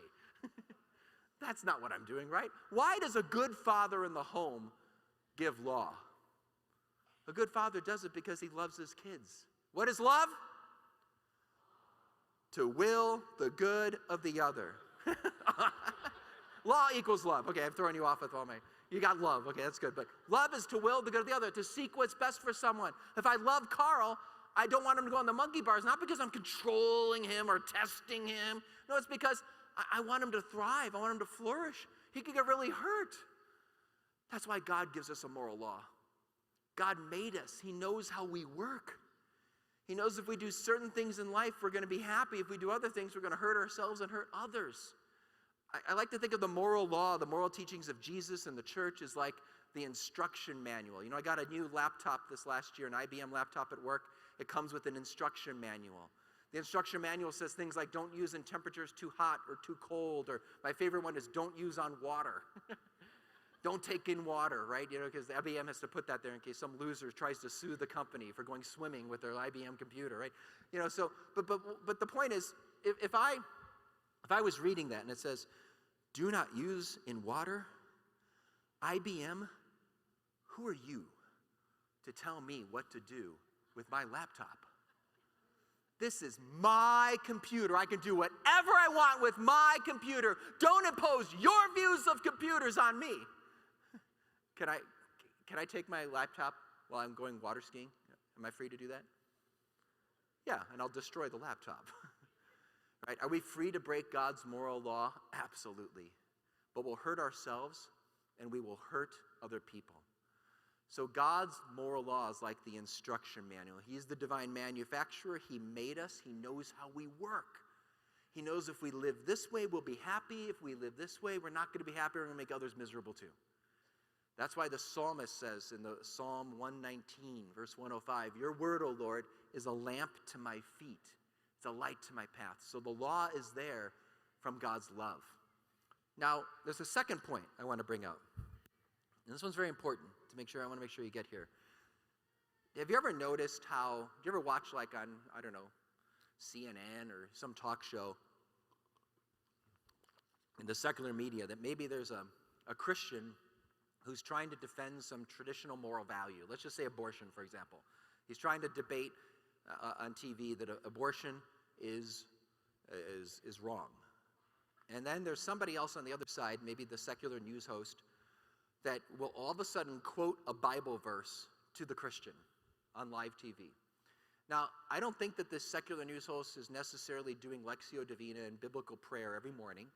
That's not what I'm doing, right? Why does a good father in the home give law? A good father does it because he loves his kids. What is love? To will the good of the other. Law equals love. Okay, I'm throwing you off with all my, you got love. Okay, that's good. But love is to will the good of the other, to seek what's best for someone. If I love Carl, I don't want him to go on the monkey bars, not because I'm controlling him or testing him. No, it's because I want him to thrive. I want him to flourish. He could get really hurt. That's why God gives us a moral law. God made us. He knows how we work. He knows if we do certain things in life, we're going to be happy. If we do other things, we're going to hurt ourselves and hurt others. I like to think of the moral law, the moral teachings of Jesus and the church as like the instruction manual. You know, I got a new laptop this last year, an IBM laptop at work. It comes with an instruction manual. The instruction manual says things like don't use in temperatures too hot or too cold, or my favorite one is don't use on water. Don't take in water, right? You know, because the IBM has to put that there in case some loser tries to sue the company for going swimming with their IBM computer, right? You know, so, but the point is, if I was reading that and it says, do not use in water, IBM, who are you to tell me what to do with my laptop? This is my computer. I can do whatever I want with my computer. Don't impose your views of computers on me. Can I take my laptop while I'm going water skiing? Am I free to do that? Yeah, and I'll destroy the laptop. Right? Are we free to break God's moral law? Absolutely. But we'll hurt ourselves and we will hurt other people. So God's moral law is like the instruction manual. He's the divine manufacturer. He made us. He knows how we work. He knows if we live this way, we'll be happy. If we live this way, we're not going to be happy. We're going to make others miserable too. That's why the psalmist says in the Psalm 119, verse 105, your word, O Lord, is a lamp to my feet. It's a light to my path. So the law is there from God's love. Now, there's a second point I want to bring out. And this one's very important I want to make sure you get here. Have you ever noticed how, do you ever watch like on, I don't know, CNN or some talk show in the secular media that maybe there's a Christian who's trying to defend some traditional moral value. Let's just say abortion, for example. He's trying to debate on TV that abortion is wrong. And then there's somebody else on the other side, maybe the secular news host, that will all of a sudden quote a Bible verse to the Christian on live TV. Now, I don't think that this secular news host is necessarily doing Lectio Divina and biblical prayer every morning,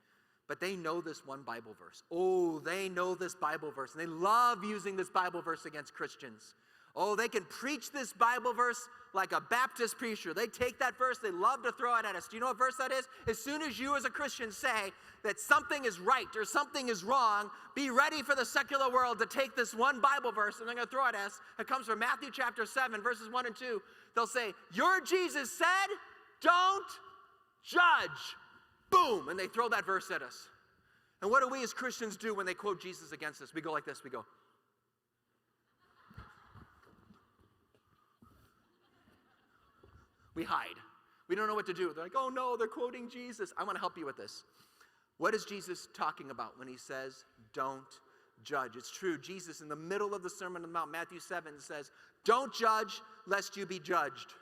but they know this one Bible verse. Oh, they know this Bible verse, and they love using this Bible verse against Christians. Oh, they can preach this Bible verse like a Baptist preacher. They take that verse, they love to throw it at us. Do you know what verse that is? As soon as you as a Christian say that something is right or something is wrong, be ready for the secular world to take this one Bible verse and they're going to throw it at us. It comes from Matthew chapter 7, verses 1 and 2. They'll say, your Jesus said, don't judge. Boom, and they throw that verse at us. And what do we as Christians do when they quote Jesus against us? We go like this, we go. We hide. We don't know what to do. They're like, oh no, they're quoting Jesus. I want to help you with this. What is Jesus talking about when he says, don't judge? It's true. Jesus, in the middle of the Sermon on the Mount, Matthew 7, says, don't judge lest you be judged.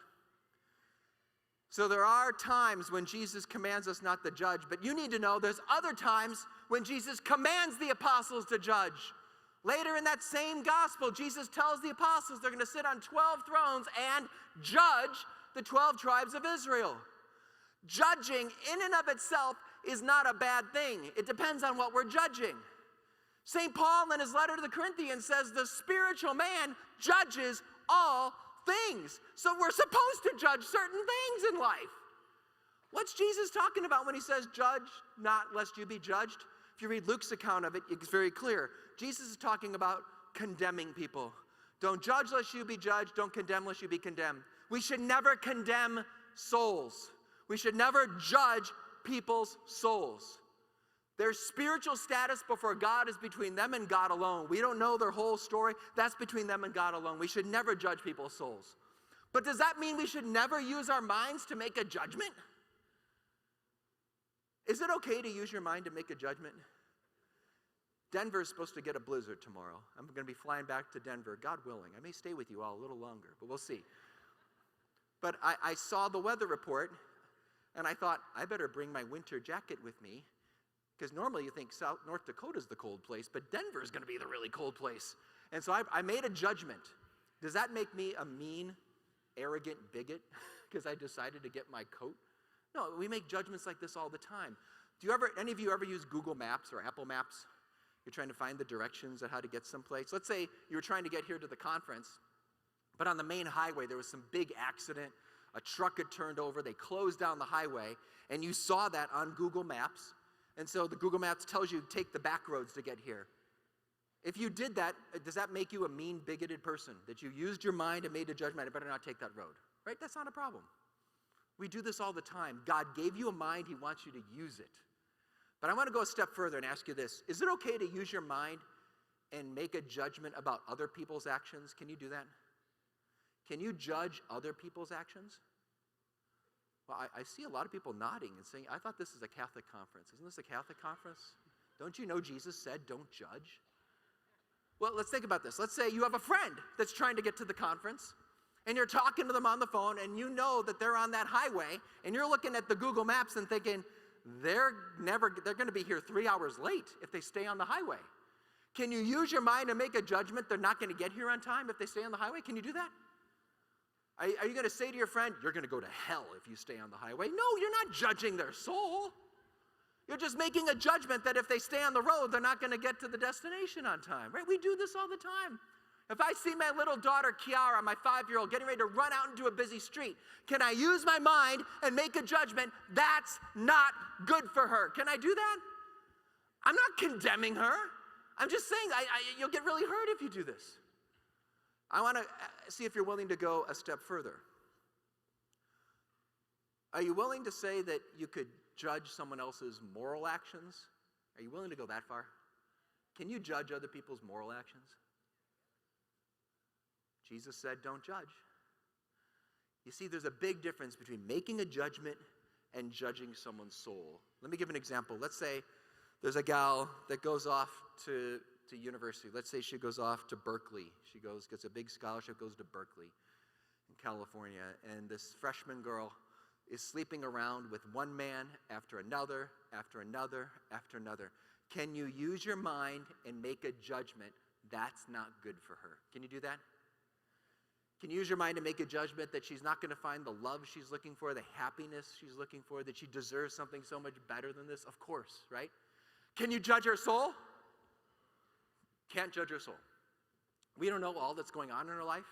So there are times when Jesus commands us not to judge, but you need to know there's other times when Jesus commands the apostles to judge. Later in that same gospel, Jesus tells the apostles they're going to sit on 12 thrones and judge the 12 tribes of Israel. Judging in and of itself is not a bad thing. It depends on what we're judging. St. Paul in his letter to the Corinthians says the spiritual man judges all things. So we're supposed to judge certain things in life. What's Jesus talking about when he says judge not lest you be judged? If you read Luke's account of it, it's very clear. Jesus is talking about condemning people. Don't judge lest you be judged. Don't condemn lest you be condemned. We should never condemn souls. We should never judge people's souls. Their spiritual status before God is between them and God alone. We don't know their whole story. That's between them and God alone. We should never judge people's souls. But does that mean we should never use our minds to make a judgment? Is it okay to use your mind to make a judgment? Denver's supposed to get a blizzard tomorrow. I'm going to be flying back to Denver, God willing. I may stay with you all a little longer, but we'll see. But I saw the weather report, and I thought, I better bring my winter jacket with me, because normally you think North Dakota's the cold place, but Denver's going to be the really cold place. And so I made a judgment. Does that make me a mean, arrogant bigot because I decided to get my coat? No, we make judgments like this all the time. Any of you ever use Google Maps or Apple Maps? You're trying to find the directions on how to get someplace. Let's say you were trying to get here to the conference, but on the main highway there was some big accident. A truck had turned over. They closed down the highway, and you saw that on Google Maps. And so the Google Maps tells you to take the back roads to get here. If you did that, does that make you a mean, bigoted person? That you used your mind and made a judgment, I better not take that road, right? That's not a problem. We do this all the time. God gave you a mind. He wants you to use it. But I want to go a step further and ask you this. Is it okay to use your mind and make a judgment about other people's actions? Can you do that? Can you judge other people's actions? Well, I see a lot of people nodding and saying, I thought this is a Catholic conference. Isn't this a Catholic conference? Don't you know Jesus said, don't judge? Well, let's think about this. Let's say you have a friend that's trying to get to the conference, and you're talking to them on the phone, and you know that they're on that highway, and you're looking at the Google Maps and thinking, they're going to be here 3 hours late if they stay on the highway. Can you use your mind and make a judgment they're not going to get here on time if they stay on the highway? Can you do that? Are you going to say to your friend, you're going to go to hell if you stay on the highway? No, you're not judging their soul. You're just making a judgment that if they stay on the road, they're not going to get to the destination on time, right? We do this all the time. If I see my little daughter, Kiara, my 5-year-old, getting ready to run out into a busy street, can I use my mind and make a judgment? That's not good for her. Can I do that? I'm not condemning her. I'm just saying you'll get really hurt if you do this. I want to see if you're willing to go a step further. Are you willing to say that you could judge someone else's moral actions? Are you willing to go that far? Can you judge other people's moral actions? Jesus said, don't judge. You see, there's a big difference between making a judgment and judging someone's soul. Let me give an example. Let's say there's a gal that goes off to university. Let's say she goes off to Berkeley. She gets a big scholarship, goes to Berkeley in California, and this freshman girl is sleeping around with one man after another, after another, after another. Can you use your mind and make a judgment? That's not good for her. Can you do that? Can you use your mind to make a judgment that she's not going to find the love she's looking for, the happiness she's looking for, that she deserves something so much better than this? Of course, right? Can you judge her soul? Can't judge her soul. We don't know all that's going on in her life.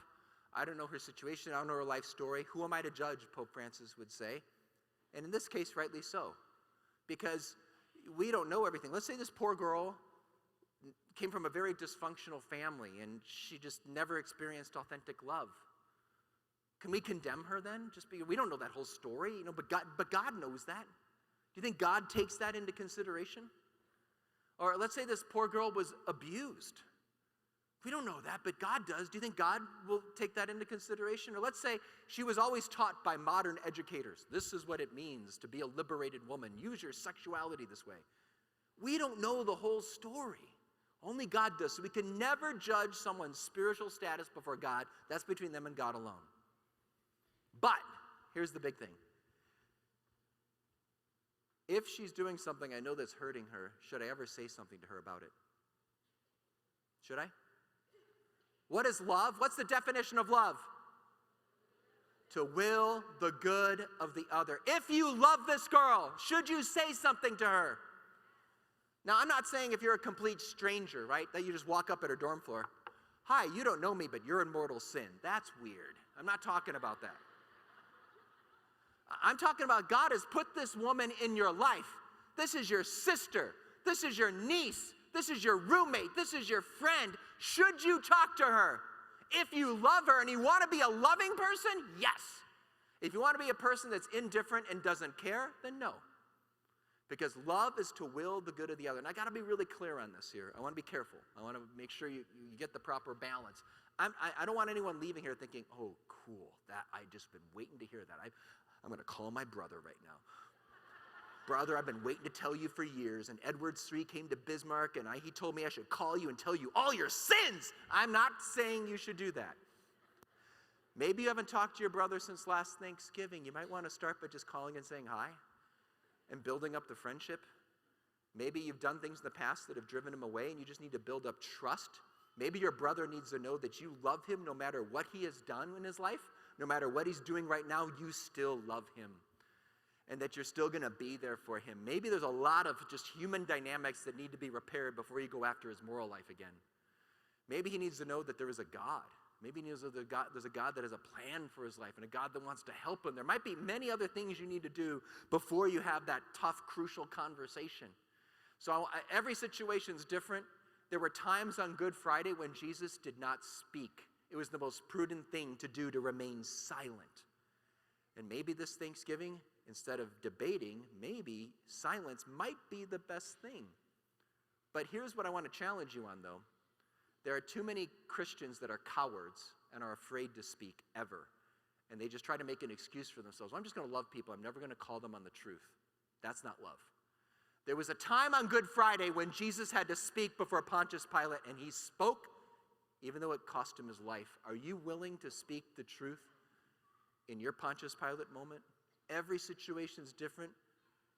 I don't know her situation. I don't know her life story. Who am I to judge, Pope Francis would say. And in this case, rightly so. Because we don't know everything. Let's say this poor girl came from a very dysfunctional family and she just never experienced authentic love. Can we condemn her then? Just because we don't know that whole story, but God knows that. Do you think God takes that into consideration? Or let's say this poor girl was abused. We don't know that, but God does. Do you think God will take that into consideration? Or let's say she was always taught by modern educators, this is what it means to be a liberated woman. Use your sexuality this way. We don't know the whole story. Only God does. So we can never judge someone's spiritual status before God. That's between them and God alone. But here's the big thing. If she's doing something I know that's hurting her, should I ever say something to her about it? Should I? What is love? What's the definition of love? To will the good of the other. If you love this girl, should you say something to her? Now, I'm not saying if you're a complete stranger, right, that you just walk up at her dorm floor. Hi, you don't know me, but you're in mortal sin. That's weird. I'm not talking about that. I'm talking about God has put this woman in your life. This is your sister. This is your niece. This is your roommate. This is your friend. Should you talk to her? If you love her and you want to be a loving person, yes. If you want to be a person that's indifferent and doesn't care, then no. Because love is to will the good of the other. And I got to be really clear on this here. I want to be careful. I want to make sure you get the proper balance. I don't want anyone leaving here thinking, oh, cool, that I just been waiting to hear that. I'm going to call my brother right now. Brother, I've been waiting to tell you for years, and Edward III came to Bismarck, and he told me I should call you and tell you all your sins. I'm not saying you should do that. Maybe you haven't talked to your brother since last Thanksgiving. You might want to start by just calling and saying hi and building up the friendship. Maybe you've done things in the past that have driven him away, and you just need to build up trust. Maybe your brother needs to know that you love him no matter what he has done in his life, no matter what he's doing right now, you still love him, and that you're still going to be there for him. Maybe there's a lot of just human dynamics that need to be repaired before you go after his moral life again. Maybe he needs to know that there is a God. Maybe he knows that there's a God that has a plan for his life and a God that wants to help him. There might be many other things you need to do before you have that tough, crucial conversation. So every situation's different. There were times on Good Friday when Jesus did not speak. It was the most prudent thing to do to remain silent. And maybe this Thanksgiving, instead of debating, maybe silence might be the best thing. But here's what I want to challenge you on, though. There are too many Christians that are cowards and are afraid to speak ever. And they just try to make an excuse for themselves. I'm just going to love people. I'm never going to call them on the truth. That's not love. There was a time on Good Friday when Jesus had to speak before Pontius Pilate, and he spoke even though it cost him his life. Are you willing to speak the truth in your Pontius Pilate moment? Every situation is different,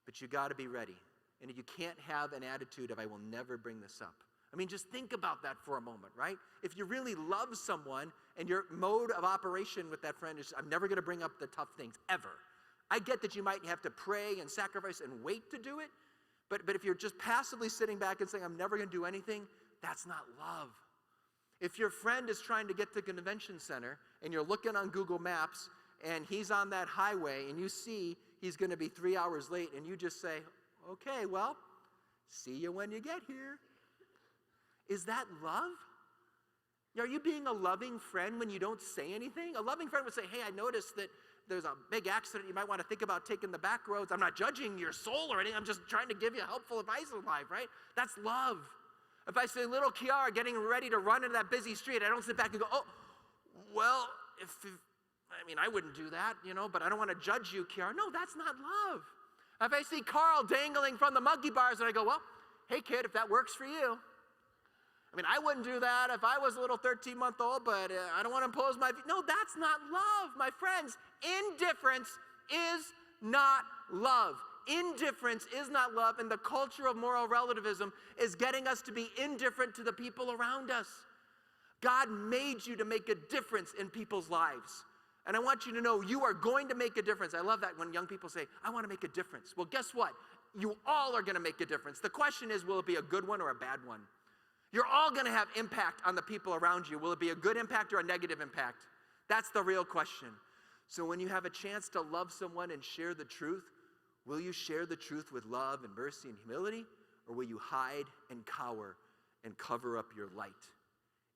but you got to be ready. And you can't have an attitude of, I will never bring this up. I mean, just think about that for a moment, right? If you really love someone and your mode of operation with that friend is, I'm never going to bring up the tough things, ever. I get that you might have to pray and sacrifice and wait to do it, but if you're just passively sitting back and saying, I'm never going to do anything, that's not love. If your friend is trying to get to the convention center and you're looking on Google Maps and he's on that highway and you see he's going to be 3 hours late and you just say, okay, well, see you when you get here. Is that love? Are you being a loving friend when you don't say anything? A loving friend would say, hey, I noticed that there's a big accident. You might want to think about taking the back roads. I'm not judging your soul or anything. I'm just trying to give you helpful advice in life, right? That's love. If I say, little Kiara getting ready to run into that busy street, I don't sit back and go, oh, well, I wouldn't do that, but I don't want to judge you, Kiara. No, that's not love. If I see Carl dangling from the monkey bars and I go, well, hey, kid, if that works for you. I wouldn't do that if I was a little 13-month-old, but I don't want to impose my view. No, that's not love, my friends. Indifference is not love. Indifference is not love, and the culture of moral relativism is getting us to be indifferent to the people around us. God made you to make a difference in people's lives. And I want you to know you are going to make a difference. I love that when young people say, I want to make a difference. Well, guess what? You all are going to make a difference. The question is, will it be a good one or a bad one? You're all going to have impact on the people around you. Will it be a good impact or a negative impact? That's the real question. So when you have a chance to love someone and share the truth, will you share the truth with love and mercy and humility? Or will you hide and cower and cover up your light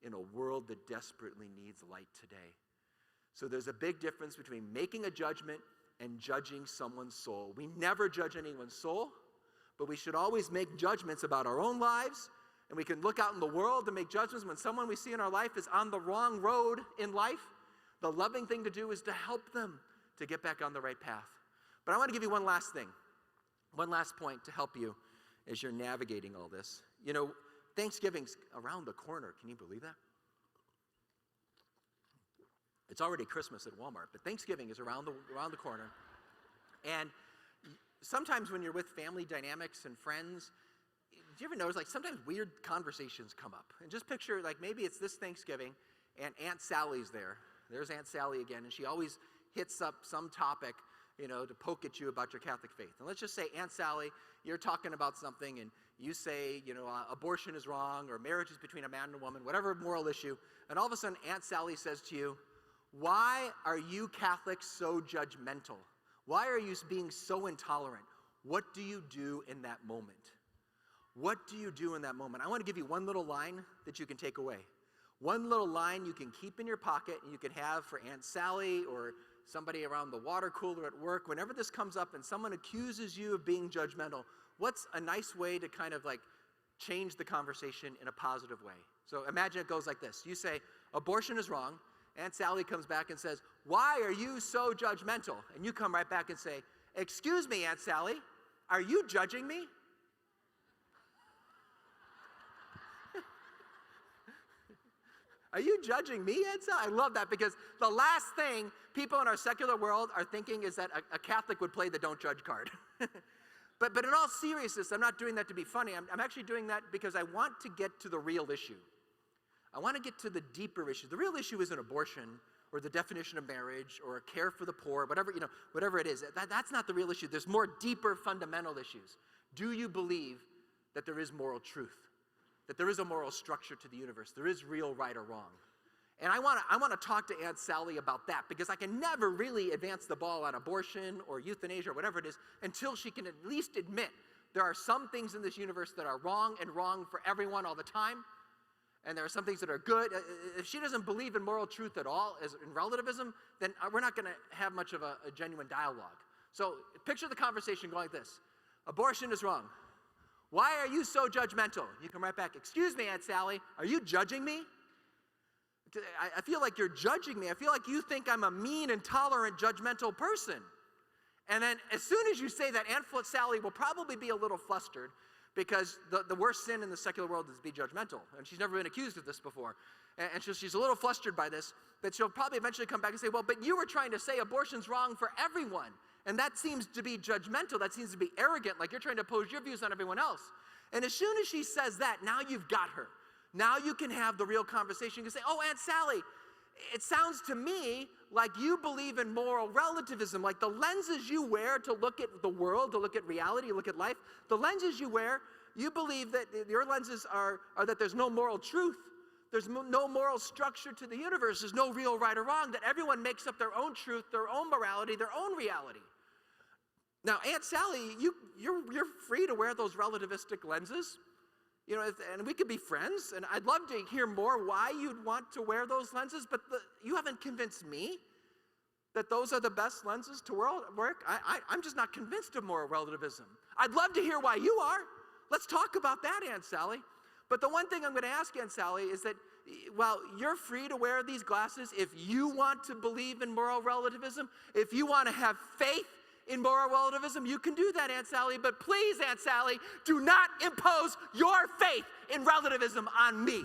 in a world that desperately needs light today? So there's a big difference between making a judgment and judging someone's soul. We never judge anyone's soul, but we should always make judgments about our own lives. And we can look out in the world and make judgments when someone we see in our life is on the wrong road in life. The loving thing to do is to help them to get back on the right path. But I want to give you one last thing, one last point to help you as you're navigating all this. Thanksgiving's around the corner. Can you believe that? It's already Christmas at Walmart, but Thanksgiving is around the corner. And sometimes when you're with family dynamics and friends, do you ever notice, sometimes weird conversations come up? And just picture, maybe it's this Thanksgiving, and Aunt Sally's there. There's Aunt Sally again, and she always hits up some topic, to poke at you about your Catholic faith. And let's just say, Aunt Sally, you're talking about something, and you say, abortion is wrong, or marriage is between a man and a woman, whatever moral issue, and all of a sudden, Aunt Sally says to you, why are you Catholics so judgmental? Why are you being so intolerant? What do you do in that moment? What do you do in that moment? I want to give you one little line that you can take away. One little line you can keep in your pocket and you can have for Aunt Sally or somebody around the water cooler at work. Whenever this comes up and someone accuses you of being judgmental, what's a nice way to kind of like change the conversation in a positive way? So imagine it goes like this. You say, abortion is wrong. Aunt Sally comes back and says, why are you so judgmental? And you come right back and say, excuse me, Aunt Sally, are you judging me? Are you judging me, Aunt Sally? I love that, because the last thing people in our secular world are thinking is that a Catholic would play the don't judge card. But in all seriousness, I'm not doing that to be funny. I'm actually doing that because I want to get to the real issue. I want to get to the deeper issue. The real issue isn't abortion or the definition of marriage or care for the poor, whatever it is. That's not the real issue. There's more deeper fundamental issues. Do you believe that there is moral truth? That there is a moral structure to the universe? There is real right or wrong? And I want to talk to Aunt Sally about that, because I can never really advance the ball on abortion or euthanasia or whatever it is until she can at least admit there are some things in this universe that are wrong and wrong for everyone all the time. And there are some things that are good. If she doesn't believe in moral truth at all, as in relativism, then we're not going to have much of a genuine dialogue. So picture the conversation going like this. Abortion is wrong. Why are you so judgmental? You come right back, excuse me, Aunt Sally, are you judging me? I feel like you're judging me. I feel like you think I'm a mean, intolerant, judgmental person. And then as soon as you say that, Aunt Sally will probably be a little flustered, because the worst sin in the secular world is to be judgmental. And she's never been accused of this before. And she's a little flustered by this, but she'll probably eventually come back and say, well, but you were trying to say abortion's wrong for everyone. And that seems to be judgmental. That seems to be arrogant, like you're trying to impose your views on everyone else. And as soon as she says that, now you've got her. Now you can have the real conversation. You can say, oh, Aunt Sally, it sounds to me like you believe in moral relativism, like the lenses you wear to look at the world, to look at reality, look at life, the lenses you wear, you believe that your lenses are that there's no moral truth. There's no moral structure to the universe. There's no real right or wrong, that everyone makes up their own truth, their own morality, their own reality. Now, Aunt Sally, you're free to wear those relativistic lenses. And we could be friends, and I'd love to hear more why you'd want to wear those lenses, but you haven't convinced me that those are the best lenses to work. I'm just not convinced of moral relativism. I'd love to hear why you are. Let's talk about that, Aunt Sally. But the one thing I'm going to ask Aunt Sally is that, while you're free to wear these glasses, if you want to believe in moral relativism, if you want to have faith in moral relativism, you can do that, Aunt Sally, but please, Aunt Sally, do not impose your faith in relativism on me.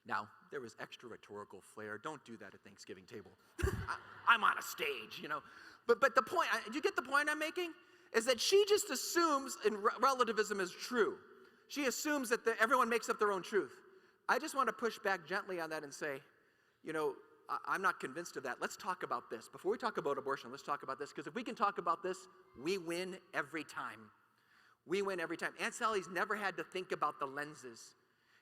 Now, there was extra rhetorical flair. Don't do that at Thanksgiving table. I'm on a stage, But the point, do you get the point I'm making? Is that she just assumes relativism is true. She assumes that everyone makes up their own truth. I just want to push back gently on that and say, I'm not convinced of that. Let's talk about this. Before we talk about abortion, let's talk about this, because if we can talk about this, we win every time. We win every time. Aunt Sally's never had to think about the lenses.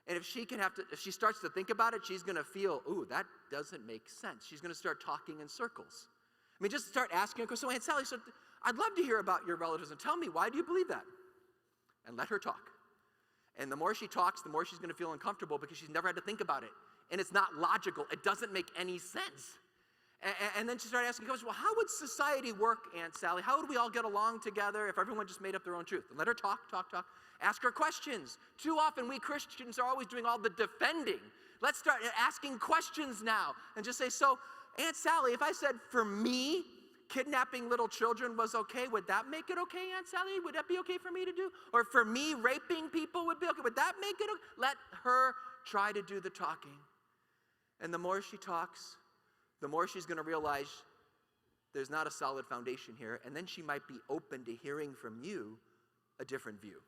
And if she starts to think about it, she's going to feel, ooh, that doesn't make sense. She's going to start talking in circles. Just start asking her, so Aunt Sally, I'd love to hear about your relativism. Tell me, why do you believe that? And let her talk. And the more she talks, the more she's going to feel uncomfortable, because she's never had to think about it. And it's not logical. It doesn't make any sense. And then she started asking questions, well, how would society work, Aunt Sally? How would we all get along together if everyone just made up their own truth? And let her talk. Ask her questions. Too often, we Christians are always doing all the defending. Let's start asking questions now. And just say, so, Aunt Sally, if I said, for me, kidnapping little children was okay, would that make it okay, Aunt Sally? Would that be okay for me to do? Or for me, raping people would be okay? Would that make it okay? Let her try to do the talking. And the more she talks, the more she's going to realize there's not a solid foundation here, and then she might be open to hearing from you a different view.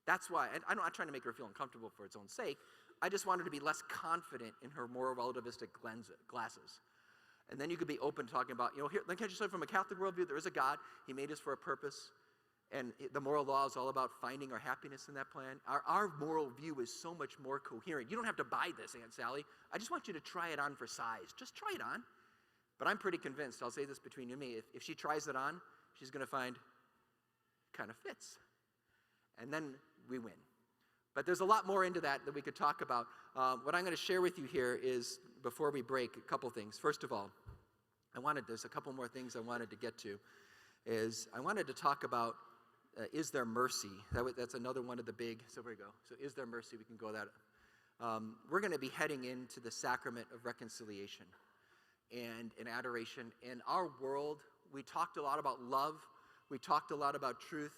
That's why, and I'm not trying to make her feel uncomfortable for its own sake, I just want her to be less confident in her moral relativistic glasses. And then you could be open to talking about, here, then can't you say from a Catholic worldview, there is a God, he made us for a purpose, and the moral law is all about finding our happiness in that plan. Our moral view is so much more coherent. You don't have to buy this, Aunt Sally. I just want you to try it on for size. Just try it on. But I'm pretty convinced, I'll say this between you and me, if she tries it on, she's going to find kind of fits. And then we win. But there's a lot more into that we could talk about. What I'm going to share with you here is, before we break, a couple things. First of all, there's a couple more things I wanted to get to. I wanted to talk about, is there mercy? That's another one of the big, so here we go. So is there mercy? We can go that. We're going to be heading into the sacrament of reconciliation and adoration. In our world, we talked a lot about love. We talked a lot about truth.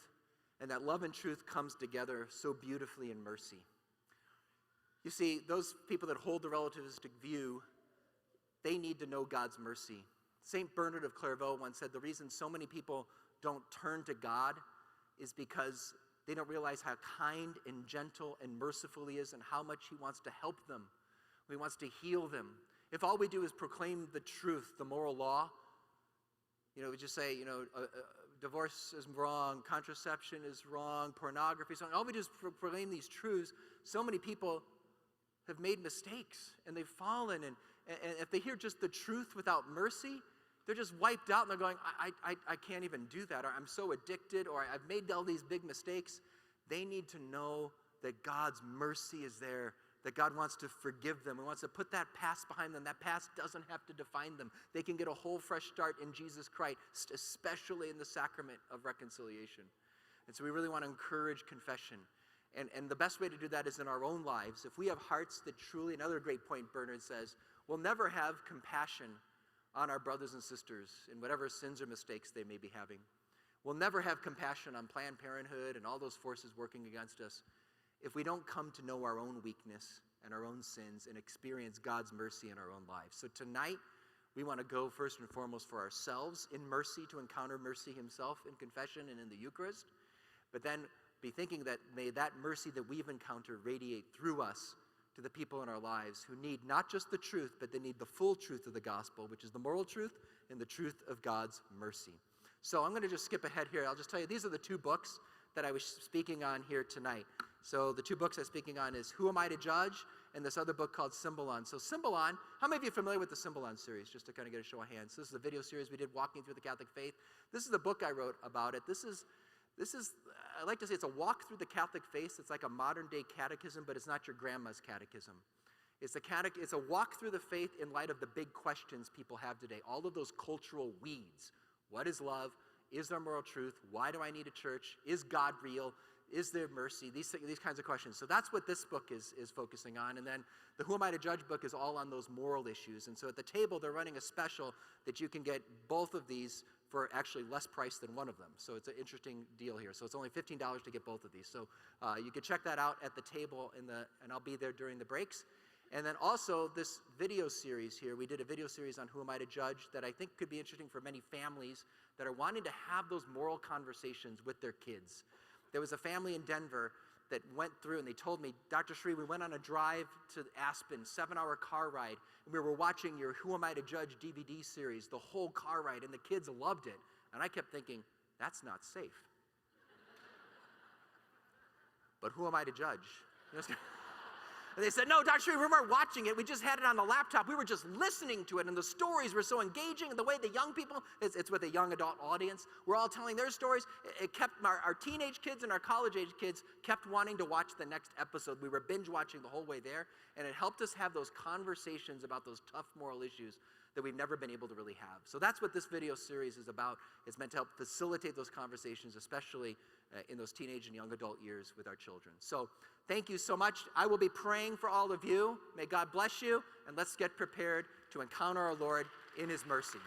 And that love and truth comes together so beautifully in mercy. You see, those people that hold the relativistic view, they need to know God's mercy. St. Bernard of Clairvaux once said the reason so many people don't turn to God is because they don't realize how kind and gentle and merciful he is and how much he wants to help them. He wants to heal them. If all we do is proclaim the truth, the moral law, we just say, divorce is wrong, contraception is wrong, pornography is wrong. All we do is proclaim these truths. So many people have made mistakes and they've fallen. And if they hear just the truth without mercy, they're just wiped out and they're going, I can't even do that. Or I'm so addicted, or I've made all these big mistakes. They need to know that God's mercy is there, that God wants to forgive them and wants to put that past behind them. That past doesn't have to define them. They can get a whole fresh start in Jesus Christ, especially in the sacrament of reconciliation. And so we really want to encourage confession. And the best way to do that is in our own lives. If we have hearts that truly, another great point Bernard says, we'll never have compassion on our brothers and sisters in whatever sins or mistakes they may be having. We'll never have compassion on Planned Parenthood and all those forces working against us if we don't come to know our own weakness and our own sins and experience God's mercy in our own lives. So tonight, we want to go first and foremost for ourselves in mercy, to encounter mercy himself in confession and in the Eucharist, but then be thinking that may that mercy that we've encountered radiate through us to the people in our lives who need not just the truth, but they need the full truth of the gospel, which is the moral truth and the truth of God's mercy. So I'm going to just skip ahead here. I'll just tell you, these are the two books that I was speaking on here tonight. So the two books I'm speaking on is Who Am I to Judge? And this other book called Symbolon. So Symbolon, how many of you are familiar with the Symbolon series? Just to kind of get a show of hands. This is a video series we did, Walking Through the Catholic Faith. This is the book I wrote about it. This is I like to say it's a walk through the Catholic faith. It's like a modern day catechism, but it's not your grandma's catechism. It's a walk through the faith in light of the big questions people have today. All of those cultural weeds. What is love? Is there moral truth? Why do I need a church? Is God real? Is there mercy? These kinds of questions. So that's what this book is focusing on. And then the Who Am I to Judge book is all on those moral issues. And so at the table, they're running a special that you can get both of these for actually less price than one of them. So it's an interesting deal here. So it's only $15 to get both of these. So you can check that out at the table, and I'll be there during the breaks. And then also this video series here, we did a video series on Who Am I to Judge that I think could be interesting for many families that are wanting to have those moral conversations with their kids. There was a family in Denver that went through and they told me, Dr. Sri, we went on a drive to Aspen, 7-hour car ride, and we were watching your Who Am I to Judge DVD series, the whole car ride, and the kids loved it. And I kept thinking, that's not safe. But who am I to judge? And they said, no, Dr. Sri, we weren't watching it. We just had it on the laptop. We were just listening to it, and the stories were so engaging, and the way the young people, it's with a young adult audience, we're all telling their stories. It kept our teenage kids and our college-age kids kept wanting to watch the next episode. We were binge-watching the whole way there, and it helped us have those conversations about those tough moral issues that we've never been able to really have. So that's what this video series is about. It's meant to help facilitate those conversations, especially in those teenage and young adult years with our children. So thank you so much. I will be praying for all of you. May God bless you, and let's get prepared to encounter our Lord in his mercy.